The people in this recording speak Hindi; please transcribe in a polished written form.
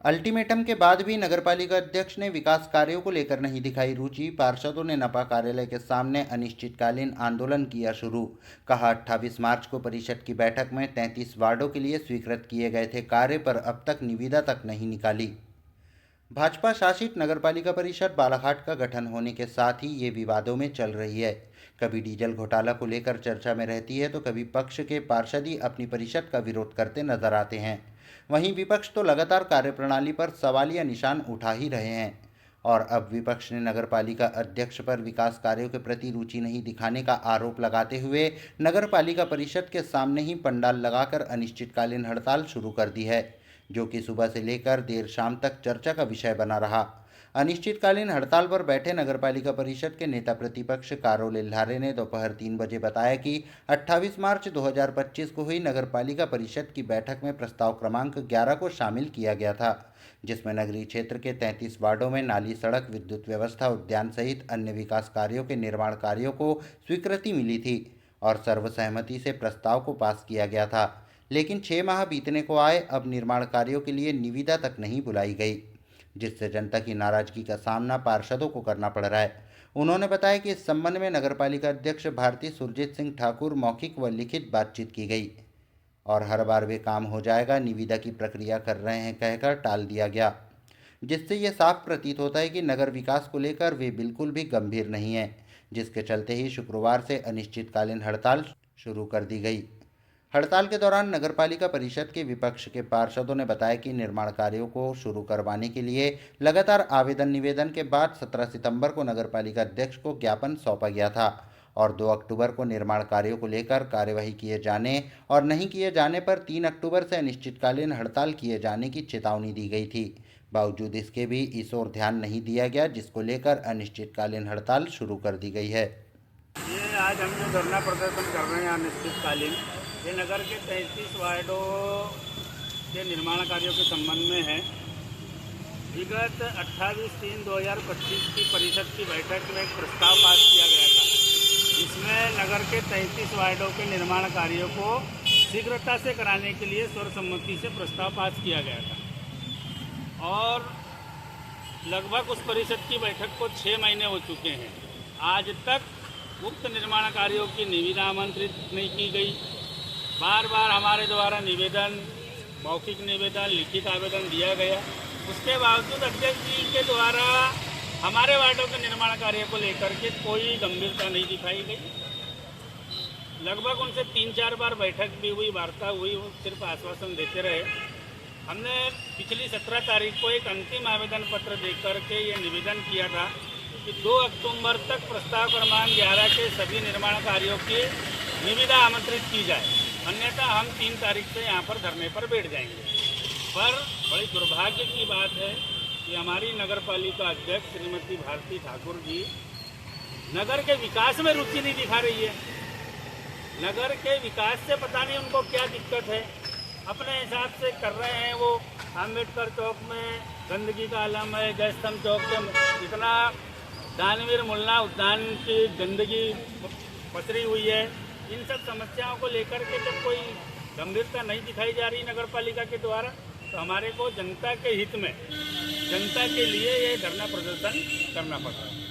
अल्टीमेटम के बाद भी नगरपालिका अध्यक्ष ने विकास कार्यों को लेकर नहीं दिखाई रुचि। पार्षदों ने नपा कार्यालय के सामने अनिश्चितकालीन आंदोलन किया शुरू। कहा 28 मार्च को परिषद की बैठक में 33 वार्डों के लिए स्वीकृत किए गए थे कार्य, पर अब तक निविदा तक नहीं निकाली। भाजपा शासित नगरपालिका परिषद बालाघाट का गठन होने के साथ ही ये विवादों में चल रही है। कभी डीजल घोटाला को लेकर चर्चा में रहती है तो कभी पक्ष के पार्षद ही अपनी परिषद का विरोध करते नजर आते हैं। वहीं विपक्ष तो लगातार कार्यप्रणाली पर सवालिया निशान उठा ही रहे हैं। और अब विपक्ष ने नगरपालिका अध्यक्ष पर विकास कार्यों के प्रति रुचि नहीं दिखाने का आरोप लगाते हुए नगरपालिका परिषद के सामने ही पंडाल लगाकर अनिश्चितकालीन हड़ताल शुरू कर दी है, जो कि सुबह से लेकर देर शाम तक चर्चा का विषय बना रहा। अनिश्चितकालीन हड़ताल पर बैठे नगरपालिका परिषद के नेता प्रतिपक्ष कारो लिल्हारे ने दोपहर 3 बजे बताया कि 28 मार्च 2025 को हुई नगरपालिका परिषद की बैठक में प्रस्ताव क्रमांक 11 को शामिल किया गया था, जिसमें नगरीय क्षेत्र के 33 वार्डों में नाली, सड़क, विद्युत व्यवस्था, उद्यान सहित अन्य विकास कार्यों के निर्माण कार्यों को स्वीकृति मिली थी और सर्वसहमति से प्रस्ताव को पास किया गया था। लेकिन 6 माह बीतने को आए, अब निर्माण कार्यों के लिए निविदा तक नहीं बुलाई गई, जिससे जनता की नाराजगी का सामना पार्षदों को करना पड़ रहा है। उन्होंने बताया कि इस संबंध में नगरपालिका अध्यक्ष भारती सुरजीत सिंह ठाकुर मौखिक व लिखित बातचीत की गई और हर बार वे काम हो जाएगा, निविदा की प्रक्रिया कर रहे हैं कहकर टाल दिया गया, जिससे ये साफ प्रतीत होता है कि नगर विकास को लेकर वे बिल्कुल भी गंभीर नहीं है, जिसके चलते ही शुक्रवार से अनिश्चितकालीन हड़ताल शुरू कर दी गई। हड़ताल के दौरान नगरपालिका परिषद के विपक्ष के पार्षदों ने बताया कि निर्माण कार्यों को शुरू करवाने के लिए लगातार आवेदन निवेदन के बाद 17 सितंबर को नगरपालिका अध्यक्ष को ज्ञापन सौंपा गया था और 2 अक्टूबर को निर्माण कार्यों को लेकर कार्यवाही किए जाने और नहीं किए जाने पर 3 अक्टूबर से अनिश्चितकालीन हड़ताल किए जाने की चेतावनी दी गई थी। बावजूद इसके भी इस ओर ध्यान नहीं दिया गया, जिसको लेकर अनिश्चितकालीन हड़ताल शुरू कर दी गई है। ये आज हम जो धरना प्रदर्शन कर रहे हैं अनिश्चितकालीन, ये नगर के 33 वार्डों के निर्माण कार्यों के संबंध में है। विगत 28/3/2025 की परिषद की बैठक में एक प्रस्ताव पास किया गया था, जिसमें नगर के 33 वार्डों के निर्माण कार्यों को शीघ्रता से कराने के लिए सर्वसम्मति से प्रस्ताव पास किया गया था और लगभग उस परिषद की बैठक को 6 महीने हो चुके हैं। आज तक उक्त निर्माण कार्यों की निविदा आमंत्रित नहीं की गई। बार बार हमारे द्वारा निवेदन, मौखिक निवेदन, लिखित आवेदन दिया गया, उसके बावजूद अध्यक्ष जी के द्वारा हमारे वार्डों के निर्माण कार्य को लेकर के कोई गंभीरता नहीं दिखाई गई। लगभग उनसे 3-4 बार बैठक भी हुई, वार्ता हुई, वो सिर्फ आश्वासन देते रहे। हमने पिछली 17 तारीख को एक अंतिम आवेदन पत्र देकर के ये निवेदन किया था कि 2 अक्टूबर तक प्रस्ताव क्रमांक 11 के सभी निर्माण कार्यों की निविदा आमंत्रित की जाए, अन्यथा हम 3 तारीख से यहाँ पर धरने पर बैठ जाएंगे। पर बड़ी दुर्भाग्य की बात है कि हमारी नगरपालिका अध्यक्ष श्रीमती भारती ठाकुर जी नगर के विकास में रुचि नहीं दिखा रही है। नगर के विकास से पता नहीं उनको क्या दिक्कत है, अपने हिसाब से कर रहे हैं। वो अम्बेडकर चौक में गंदगी का आलम है, जयस्तंभ चौक के इतना दानवीर मुल्ला उद्यान की गंदगी पसरी हुई है। इन सब समस्याओं को लेकर के जब कोई गंभीरता नहीं दिखाई जा रही नगरपालिका के द्वारा, तो हमारे को जनता के हित में, जनता के लिए ये धरना प्रदर्शन करना पड़ रहा है।